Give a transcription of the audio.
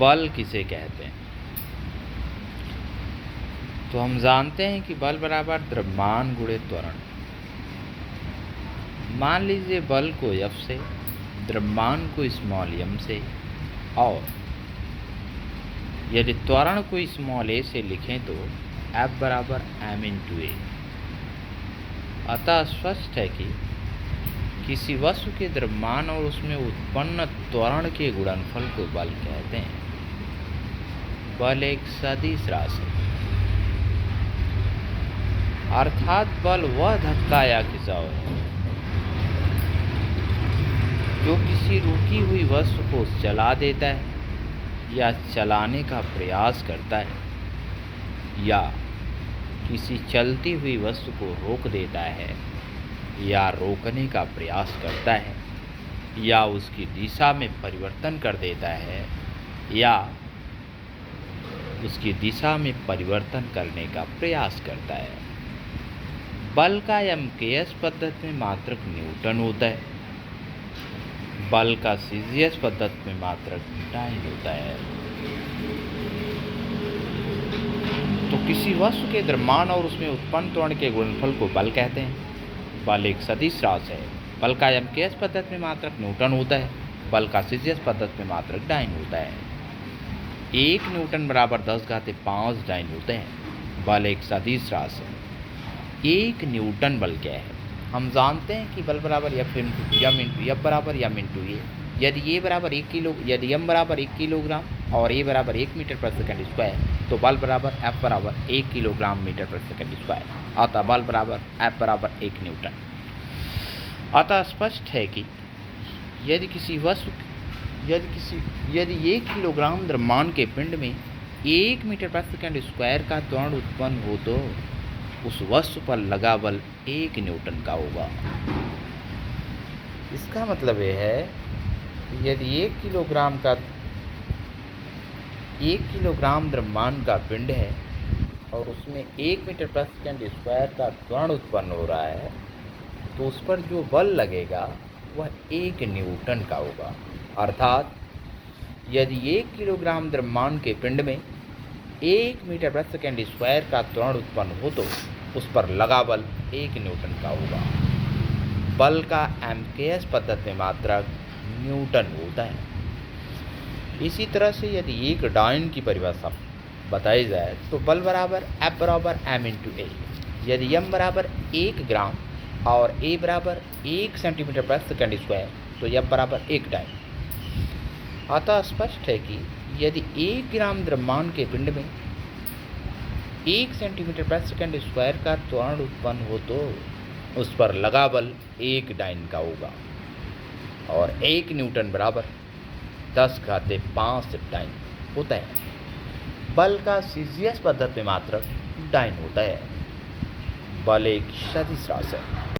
बल किसे कहते हैं? तो हम जानते हैं कि बल बराबर द्रव्यमान गुणे त्वरण। मान लीजिए बल को F से, द्रव्यमान को स्मॉल m से, और यदि त्वरण को स्मॉल a से लिखें तो F बराबर m इंटू a। अतः स्पष्ट है कि किसी वस्तु के द्रव्यमान और उसमें उत्पन्न त्वरण के गुणनफल को बल कहते हैं। बल एक सदिश राशि है, अर्थात बल वह धक्का या खिंचाव है जो किसी रुकी हुई वस्तु को चला देता है या चलाने का प्रयास करता है, या किसी चलती हुई वस्तु को रोक देता है या रोकने का प्रयास करता है, या उसकी दिशा में परिवर्तन कर देता है, या उसकी दिशा में परिवर्तन करने का प्रयास करता है। बल का MKS पद्धति में मात्रक न्यूटन होता है, बल का CGS पद्धति में मात्रक डाइन होता है। तो किसी वस्तु के द्रव्यमान और उसमें उत्पन्न त्वरण के गुणनफल को बल कहते हैं। बल एक सदिश राशि है, बल का MKS पद्धति में मात्रक न्यूटन होता है, बल का CGS पद्धति में मात्रक डाइन होता है। 1 न्यूटन बराबर 10⁵ डाइन होते हैं। बल एक सदिश राशि है। 1 न्यूटन बल क्या है? हम जानते हैं कि बल बराबर F बराबर m इंटू a। यदि m बराबर 1 किलोग्राम और a बराबर 1 मीटर पर सेकंड स्क्वायर, तो बल बराबर F बराबर 1 किलोग्राम मीटर पर सेकंड स्क्वायर। अतः बल बराबर F बराबर 1 न्यूटन। अतः स्पष्ट है कि यदि 1 किलोग्राम द्रव्यमान के पिंड में 1 मीटर पर सेकंड स्क्वायर का त्वरण उत्पन्न हो तो उस वस्तु पर लगा बल 1 न्यूटन का होगा। इसका मतलब यह है कि यदि 1 किलोग्राम द्रव्यमान का पिंड है और उसमें 1 मीटर पर सेकंड स्क्वायर का त्वरण उत्पन्न हो रहा है, तो उस पर जो बल लगेगा वह 1 न्यूटन का होगा। अर्थात यदि 1 किलोग्राम द्रव्यमान के पिंड में 1 मीटर पर सेकंड स्क्वायर का त्वरण उत्पन्न हो तो उस पर लगा बल 1 न्यूटन का होगा। बल का MKS पद्धति में मात्रक न्यूटन होता है। इसी तरह से यदि एक डाइन की परिभाषा बताई जाए तो बल बराबर F बराबर m इंटू a। यदि m बराबर 1 ग्राम और a बराबर 1 सेंटीमीटर पर सेकंड स्क्वायर, तो F बराबर 1 डाइन। अतः स्पष्ट है कि यदि 1 ग्राम द्रव्यमान के पिंड में 1 सेंटीमीटर पर सेकंड स्क्वायर का त्वरण उत्पन्न हो तो उस पर लगा बल 1 डाइन का होगा, और 1 न्यूटन बराबर 10⁵ डाइन होता है। बल का CGS पद्धति में मात्रक डाइन होता है। बल एक सदिश राशि है।